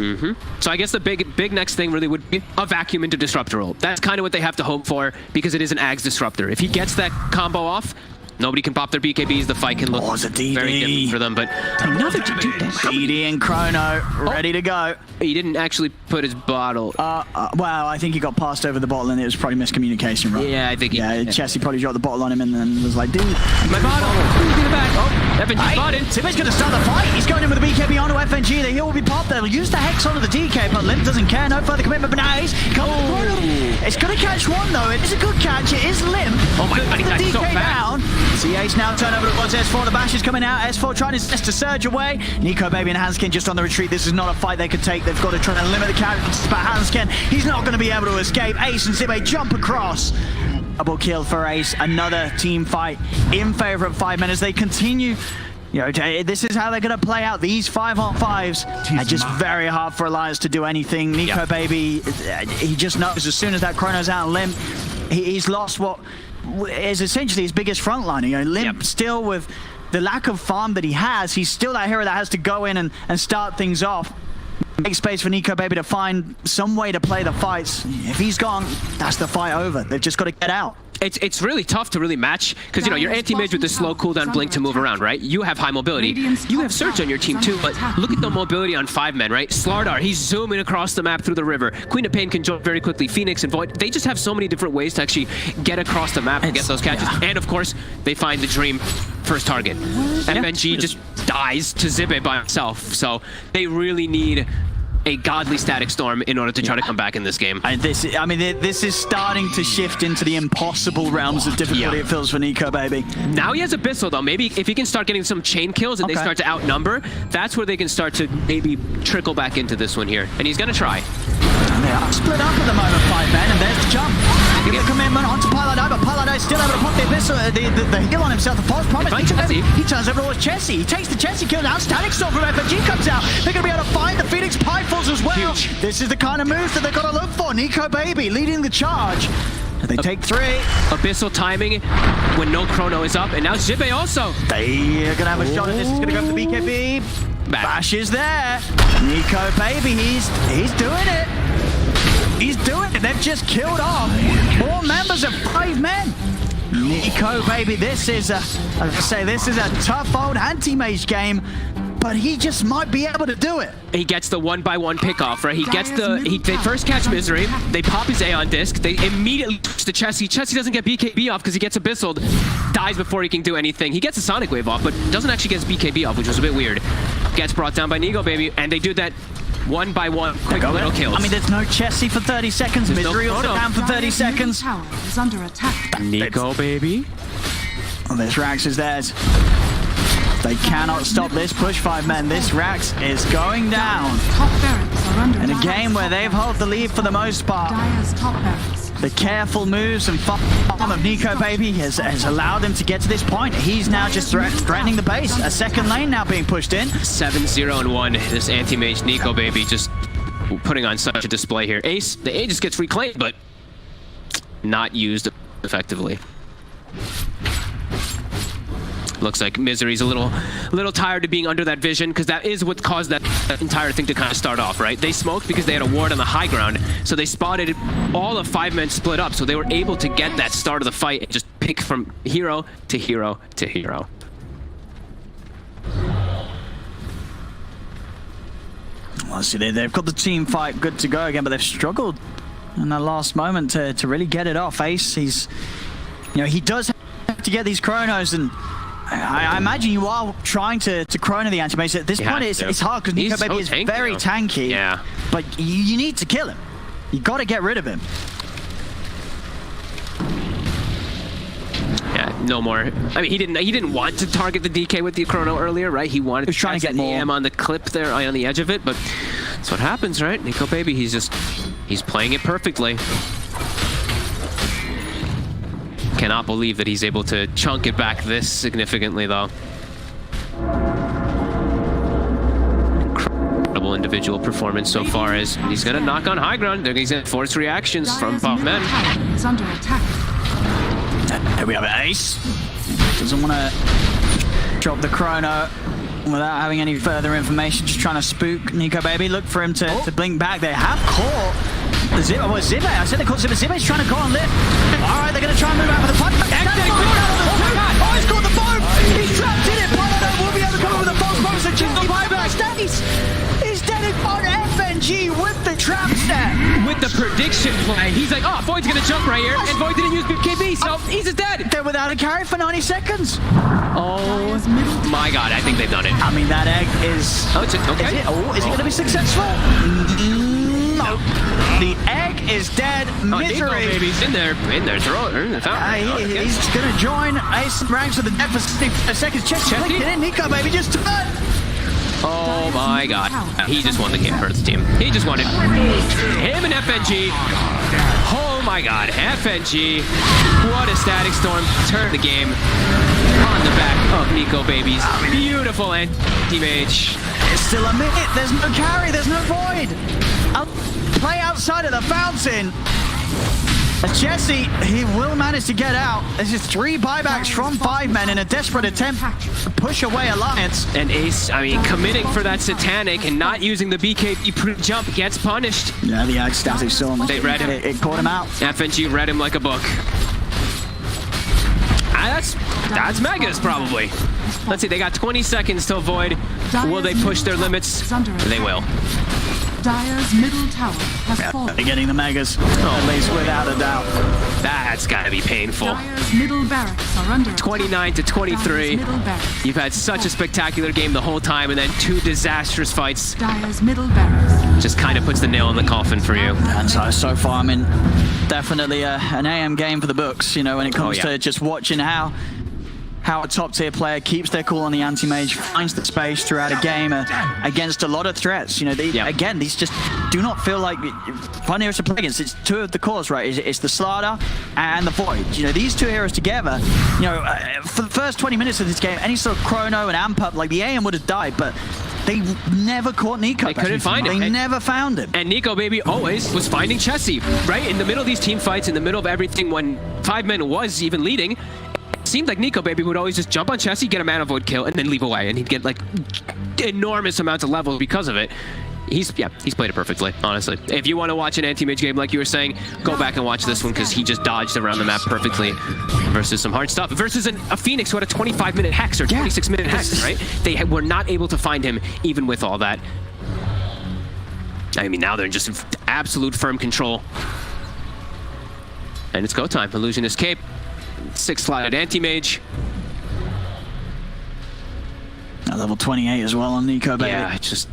So I guess the big next thing really would be a vacuum into Disruptor roll. That's kind of what they have to hope for because it is an Ags Disruptor. If he gets that combo off, nobody can pop their BKBs. The fight can look very different for them. But another DD and Chrono ready to go. He didn't actually put his bottle. Well, I think he got passed over the bottle and it was probably miscommunication, right? Yeah, I think he... Yeah, Chessie probably dropped the bottle on him and then was like, dude... My bottle! Please get it back! Oh, FNG spotted! Zibe's going to start the fight! He's going in with the BKB onto FNG. The heal will be popped. They'll use the Hex onto the DK, but Limp doesn't care. No further commitment, but now he's coming. It's going to catch one, though. It is a good catch. It is Limp. Oh my god, he's the DK so down. See Ace now turn over towards S4. The Bash is coming out. S4 trying his best to surge away. Nico Baby and Hanskin just on the retreat. This is not a fight they could take. They've got to try to limit the characters, but Hanskin, he's not going to be able to escape. Ace and Zibe jump across. Double kill for Ace. Another team fight in favor of 5 men as they continue. You know, this is how they're going to play out. These 5-on-5s are just very hard for Alliance to do anything. Nico Baby, he just knows as soon as that Chrono's out Limp, he's lost what is essentially his biggest frontliner. You know, Limp still with the lack of farm that he has, he's still that hero that has to go in and start things off. Make space for Nico Baby to find some way to play the fights. If he's gone, that's the fight over. They've just got to get out. It's really tough to really match because, you know, your anti-mage with the slow cooldown blink to move around, right? You have high mobility. You have Surge on your team too, but look at the mobility on 5 men, right? Slardar, he's zooming across the map through the river. Queen of Pain can jump very quickly. Phoenix and Void, they just have so many different ways to actually get across the map and get those catches. Yeah. And of course, they find the Dream first target. FNG just dies to Zibe by himself, so they really need a godly static storm in order to try to come back in this game. And this is starting to shift into the impossible realms of difficulty it feels for Nico, baby. Now he has Abyssal, though. Maybe if he can start getting some chain kills and they start to outnumber, that's where they can start to maybe trickle back into this one here. And he's going to try. And they are split up at the moment, 5 men, and there's the jump. Give the commitment onto Paladin, but Paladin is still able to pop the Abyssal, the heal on himself, the false promise. He turns over towards Chessie. He takes the Chessie kill now. Static Storm from FNG comes out. They're going to be able to find the Phoenix Pipefalls as well. Huge. This is the kind of moves that they've got to look for. Nico, baby, leading the charge. And they take 3. Abyssal timing when no chrono is up, and now Zibe also. They are going to have a shot at this. It's going to go for the BKB. Bash is there. Nico, baby, he's doing it. He's doing it. They've just killed off 4 members of 5 men. Nico, baby, this is a tough old anti-mage game, but he just might be able to do it. He gets the 1-by-1 pick-off, right? They first catch Misery, they pop his Aeon Disc, they immediately touch the Chessie. Chessie doesn't get BKB off because he gets Abyssal, dies before he can do anything. He gets a Sonic Wave off, but doesn't actually get his BKB off, which was a bit weird. Gets brought down by Nico, baby, and they do that 1-by-1 quick little kills. I mean, there's no Chessie for 30 seconds. Misery also down for 30 seconds. Tower is under attack. Nico, baby. Oh, this Rax is theirs. They cannot stop this push, 5 men. This Rax is going down. Top barracks are under In a game where they've held the lead for the most part. Dire's top barracks. The careful moves and farm of Nico, baby, has allowed him to get to this point. He's now just threatening the base. A second lane now being pushed in. 7-0-1. This anti-mage Nico, baby, just putting on such a display here. Ace, the A just gets reclaimed, but not used effectively. Looks like Misery's a little tired of being under that vision, because that is what caused that entire thing to kind of start off, right? They smoked because they had a ward on the high ground, so they spotted all of 5 men split up, so they were able to get that start of the fight and just pick from hero to hero to hero. Well, see, they've got the team fight good to go again, but they've struggled in the last moment to really get it off. Ace, he does have to get these chronos, and I imagine you are trying to chrono the anti-mage. At this point, it's hard because Nico, baby, is very tanky. Yeah. But you need to kill him. You got to get rid of him. Yeah, no more. I mean, he didn't want to target the DK with the chrono earlier, right? He wanted to try to get more EM on the clip there, on the edge of it, but that's what happens, right? Nico, baby, he's playing it perfectly. Cannot believe that he's able to chunk it back this significantly, though. Incredible individual performance so far, as he's going to knock on high ground. He's going to force reactions from top men. It's under attack. Here we have Ace. Doesn't want to drop the chrono without having any further information. Just trying to spook Nico, baby. Look for him to blink back. They have caught Zibe. I said they caught Zibe. Zibe's trying to go on lift. All right, they're going to try and move out for the punch. Oh, he's caught the bomb. He's trapped in it. Paladin will be able to come up with a false promise and Jimmy buyback. He's dead on FNG with the trap step. With the prediction play. He's like, oh, Void's going to jump right here. And Void didn't use BKB, so he's just dead. They're without a carry for 90 seconds. Oh my god, I think they've done it. I mean, that egg is... Oh, it's okay. Is it going to be successful? No. The egg is dead. Misery. Nico, baby's in there. Throw it. He's going to join Ace ranks with the dead for 60 seconds. Chessie in. Nico, baby, just turn. Oh my god. He just won the game for his team. He just wanted him and FNG. Oh my god. FNG. What a static storm. Turn the game on the back of Nico, baby's beautiful anti-mage. It's still a minute. There's no carry. There's no void. I'll play outside of the fountain. Chessie, he will manage to get out. This is 3 buybacks from 5 men in a desperate attempt to push away Alliance. And Ace, I mean, committing for that Satanic and not using the BKB pre-jump gets punished. Yeah, the static storm. They read him. It caught him out. FNG read him like a book. That's Megas probably. Let's see, they got 20 seconds to avoid. Will they push their limits? They will. Dire's middle tower has fallen. They're getting the Megas, at least without a doubt. That's gotta be painful. Dire's middle barracks are under attack. 29 to 23. Dire's middle barracks. You've had such a spectacular game the whole time, and then 2 disastrous fights. Dire's middle barracks. Just kind of puts the nail in the coffin for you. And so far, I mean, definitely an AM game for the books, you know, when it comes to just watching how a top-tier player keeps their cool on the anti-mage, finds the space throughout a game against a lot of threats. You know, again, these just do not feel like fun heroes to play against. It's 2 of the cores, right? It's the Slardar and the Void. You know, these 2 heroes together, you know, for the first 20 minutes of this game, any sort of Chrono and Amp Up, like the AM would have died, but they never caught Nico. They couldn't find him. They never found him. And Nico, baby, always was finding Chessie, right? In the middle of these team fights, in the middle of everything, when 5men was even leading, seemed like Nico baby would always just jump on Chessie, get a mana void kill, and then leave away, and he'd get like enormous amounts of levels because of it. He's played it perfectly, honestly. If you want to watch an anti-mage game like you were saying, go back and watch this one because he just dodged around the map perfectly versus some hard stuff. Versus a Phoenix who had a 25-minute hex or 26-minute hex, right? They were not able to find him even with all that. I mean, now they're in just absolute firm control. And it's go time. Illusionist Cape. 6-slotted anti-mage. Level 28 as well on Nico, baby. Yeah, just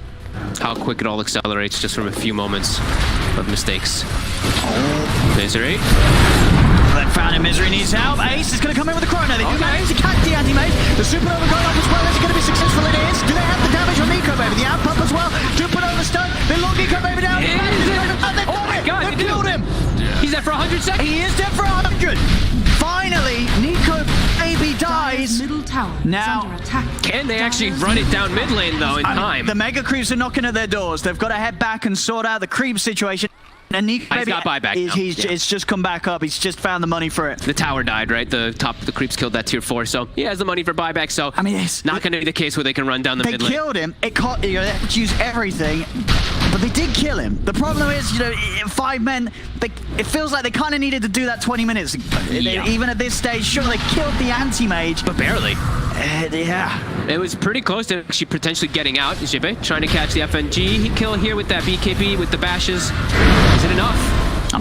how quick it all accelerates just from a few moments of mistakes. Misery. They found him. Misery needs help. Ace is going to come in with the Chrono. They do manage to catch the anti-mage. The Supernova going off as well. Is it going to be successful? It is. Do they have the damage on Nico, baby? The Amp Up as well. Supernova stun. They lock Nico, baby, down. Oh my God, they killed him. He's dead for 100 seconds. He is dead for 100. Finally, Nico baby dies. Middle tower now, is under attack. Can they actually run it down mid lane though in time? The Mega Creeps are knocking at their doors. They've got to head back and sort out the creep situation. And Nico He's got buyback now. It's just come back up. He's just found the money for it. The tower died, right? The top of the creeps killed that tier 4, so he has the money for buyback. So I mean, it's not going to be the case where they can run down the mid lane. They killed him. It caught, you know, they had to use everything, but they did kill him. The problem is, you know, 5 men. It feels like they kind of needed to do that 20 minutes. Even at this stage, sure, they killed the anti-mage, but barely. Yeah. It was pretty close to actually potentially getting out. Jibe trying to catch the FNG. He kill here with that BKB with the bashes. Is it enough?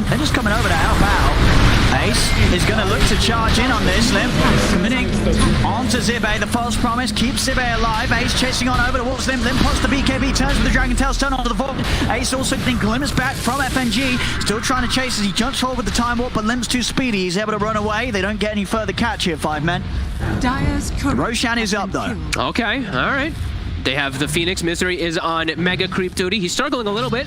They're just coming over to help out. Ace is going to look to charge in on this. Limp committing onto Zibe. The false promise keeps Zibe alive. Ace chasing on over towards Limp. Limp pots the BKB, turns with the Dragon Tail stun onto the vault. Ace also getting glimmers back from FNG. Still trying to chase as he jumps forward with the time warp, but Limp's too speedy. He's able to run away. They don't get any further catch here, 5 men. Roshan is up though. Okay, all right. They have the Phoenix. Misery is on Mega Creep duty. He's struggling a little bit,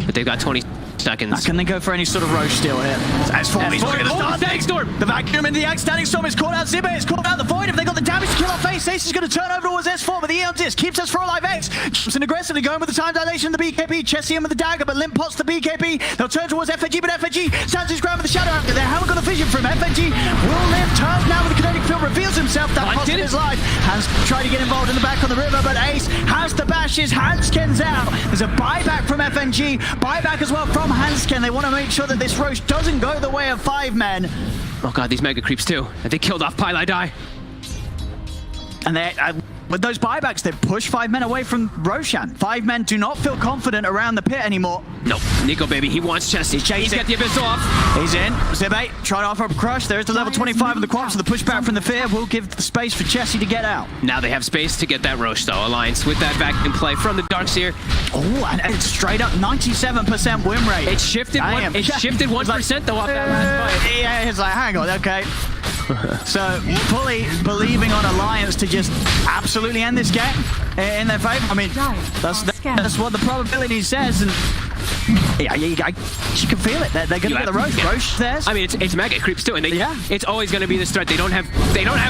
but they've got 20 seconds. Can they go for any sort of roche steal here? As for me, Static Storm. The vacuum into the Axe Static Storm is caught out. Zibe is caught out the Void. If they got the damage to kill off Ace, Ace is going to turn over towards S4, but the Eon Disc keeps S4 alive. X jumps in aggressively, going with the time dilation of the BKB. Chessie in with the dagger, but Limp pots the BKB. They'll turn towards FNG, but FNG stands his ground with the Shadow Anchor. They haven't got the vision from FNG. Will Live turns now with the kinetic field, reveals himself. That cost him his life. Hans trying to get involved in the back on the river, but Ace has the bashes. Hansken's out. There's a buyback from FNG. Buyback as well from Hansken. They want to make sure that this Roche doesn't go the way of 5 men. Oh God, these Mega Creeps too. They killed off Pylai Die. And they, with those buybacks, they push 5 men away from Roshan. 5 men do not feel confident around the pit anymore. Nope. Nico, baby, he wants Chessie. He's got the Abyss off. He's in. Zibe trying to offer up a crush. There's the level 25 of the Quap, so the pushback from the Fear will give the space for Chessie to get out. Now they have space to get that Roche, though. Alliance with that vacuum play from the Darkseer. Oh, and it's straight up 97% win rate. It shifted 1% though off that last fight. Yeah, it's like, hang on, okay. So, fully believing on Alliance to just absolutely end this game in their favor. I mean, that's what the probability says, and yeah, you can feel it. They're going to get the Roche. Yeah. Roche theirs. I mean, it's Mega Creeps too, and it's always going to be this threat. They don't have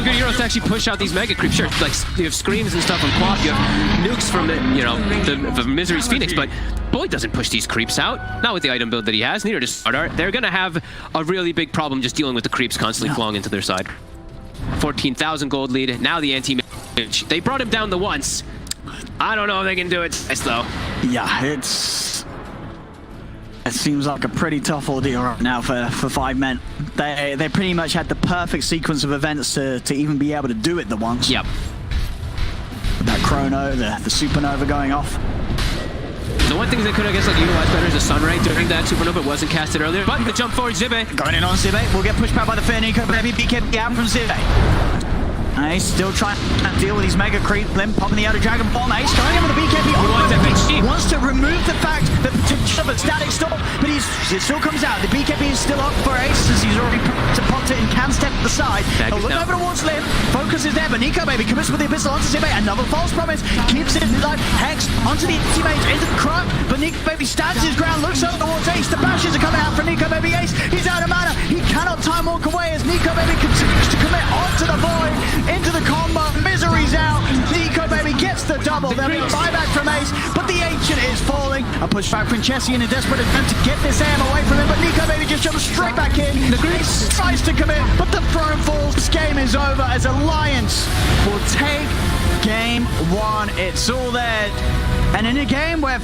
good heroes to actually push out these Mega Creeps. Sure, like you have Screams and stuff from Quap, you have nukes from the Misery's Phoenix, but Boyd doesn't push these creeps out. Not with the item build that he has. Neither does Slardar. They're going to have a really big problem just dealing with the creeps constantly flowing into their side. 14,000 gold lead. Now the anti-mage. They brought him down the once. I don't know if they can do it twice, though. Yeah, it's... It seems like a pretty tough ordeal right now for 5 men. They pretty much had the perfect sequence of events to even be able to do it the once. Yep. That chrono, the supernova going off. The one thing they could, I guess, like utilize better is a sunray during that supernova. It wasn't casted earlier, but the jump forward, Zibe. Going in on Zibe. We'll get pushed back by the fair Nico, baby. BKB out from Zibe. Ace still trying to deal with his mega creep. Limb popping the outer Dragon Bomb. Ace going in with the BKB. Wants to remove the fact that potential of a static storm, but it still comes out. The BKB is still up for Ace as he's already popped it and can step to the side. He'll look over towards Limb. Focus is there, but Nico baby commits with the Abyssal onto Zibe. Another false promise. Keeps it alive. Hex onto the teammates into the crowd, but Nico baby stands his ground, looks over towards Ace. The bashes are coming out from Nico baby. Ace, he's out of mana. He cannot time walk away as Nico baby continues to commit onto the void. Into the combo, Misery's out. Nico baby gets the double. There'll be a buyback from Ace, but the Ancient is falling. A push back from Chessie in a desperate attempt to get this AM away from him, but Nico baby just jumps straight back in. The Ace tries to commit, but the throne falls. This game is over as Alliance will take game 1. It's all there. And in a game where